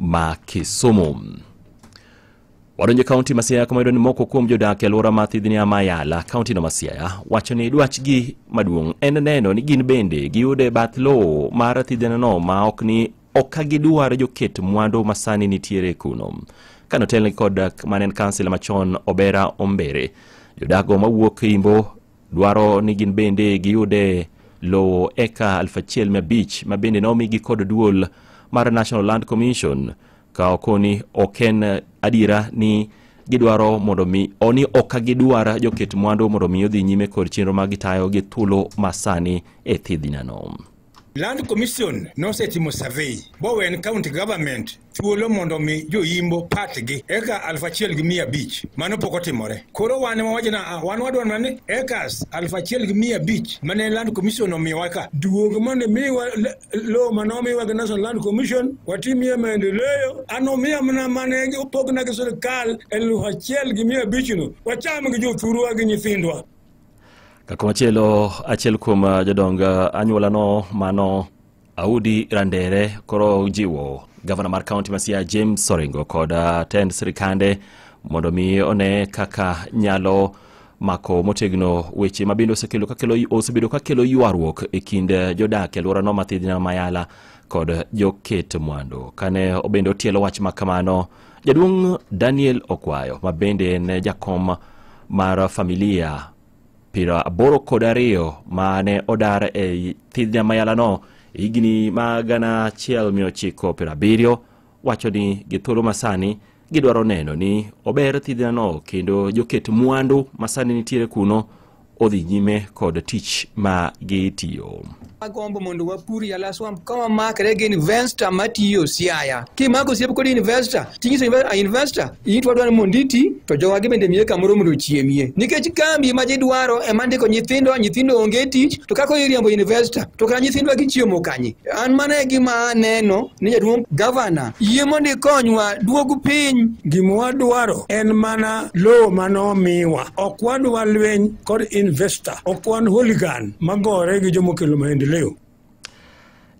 ma Kisumu. Wadonje kaunti ma Siaya kuma ni moko kuom jodak e alwora ma Thidhnia Mayala, kaunti no ma Siaya, wacho ni dwachgi maduong' en neno ni gin bende giyude bath lowo mar Thidhnia no ma ok ni okagidwar joket mwandu masani nitiere kuno. Kanotelni kod manen kansila machon Obera Ombere, jodago mawuok Imbo dwaro ni gin bende giyude lowo eka 1,500 ma bende nomigi kod duol mar National Land Commission ka okoni oken adira ni gidwaro mondo mi oni okagidwar joket mwandu mondo mi odhi nyime kod chenro magitayo gi thulo masani e Thidhnia no. Land Commission no setimo survey bowen county government thuolo mondo mi joimbo patgi eka 1,500 mano pok otimore. Koro wan wawajna wan wadwaro ni ekas 1,500 mane Land Commission omiwa ka duogo mane miwa lo manomiwa ga National Land Commission watimie maendeleo anomiya mana mane opogna gi sirkal 1,500 no wacham gi jothurwa gi nyithindwa. Kakomachelo achiel kuom jodonga anyuola no mano Audi Randere koro jiwo Governor mar County ma Siaya James Sorengo kod tend sirikande mondo mi one kaka nyalo mako motegno weche mabendo osebedo kakelo ywaruok e kind jodak e alwora no ma Thidhnia Mayala kod joket mwandu. Kane obendo tielo wach makamano, jaduong' Daniel Okwayo mabende en jakom mar familia Pira Aboro Kodario mane odar e Thidhnia Mayala no igni magana 1,970 wacho ni githuolo masani gidwaro neno ni ober Thidhnia no kendo joket mwandu masani nitiere kuno odhi nyime kod tich ma gitiyo. Agombo mondo wapuri yala swamp kama makre gi investor matiyo Siaya. Kimako siep kod investor, tingiso investor, itwa dwaro monditi to jowagi bende miye kamoro mondo chiemie. Nikech kambi ma jidwaro e mandiko nyithindo onge tich to kako iriambo investor to ka nyithindwa gichiemo kanye. An mane gima neno ni jaduong' governor yie mondo konywa duogo piny Gimwa dwaro en mana lo manomiwa. Ok wadwa lweny kod investor, ok wan hooligan magore gi jomokelo maendeleo.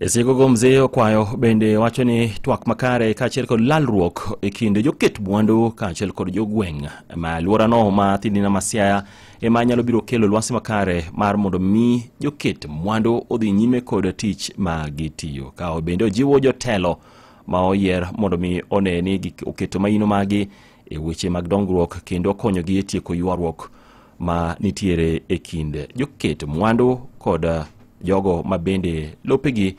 Esiko mzee Okwayo bende wacho ni twak makare kaachiel kod lalruok e kind joket mwandu kaachiel kod jogweng' ma alwora no ma Thidhnia ma Siaya ema nyalo biro kelo lwasi makare mar mondo mi joket mwandu odhi nyime kod tich ma gitiyo. Ka bende ojiwo jotelo ma oyier mondo mi one ni oketo maino magi e weche mag dongruok kendo konyogi e tieko ywaruok ma nitiere e kind joket mwandu kod jogo mabende lopegi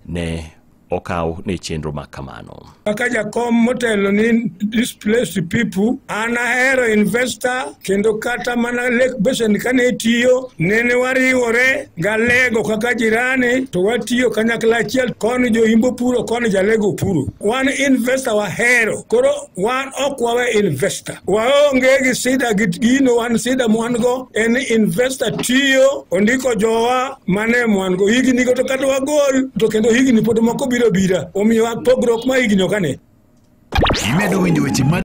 ne okaw ne chenro makamano. Kaka jakom motelo ni displaced people, ana hero investor kendo kata mana Lake Basin kane tiyo nene wariwore galego kaka jirani to watiyo kanyakla achiel koni joimbo puro koni jalego puro. Wan investor wa hero koro wan ok wawe investor waonge gi sida gino wan sida mwango en investor tiyo ondiko jowa mane mwango higni to kata wagol to kendo higni pod moko biro omiwa pogrok ma higni okane. Imedo winjo weche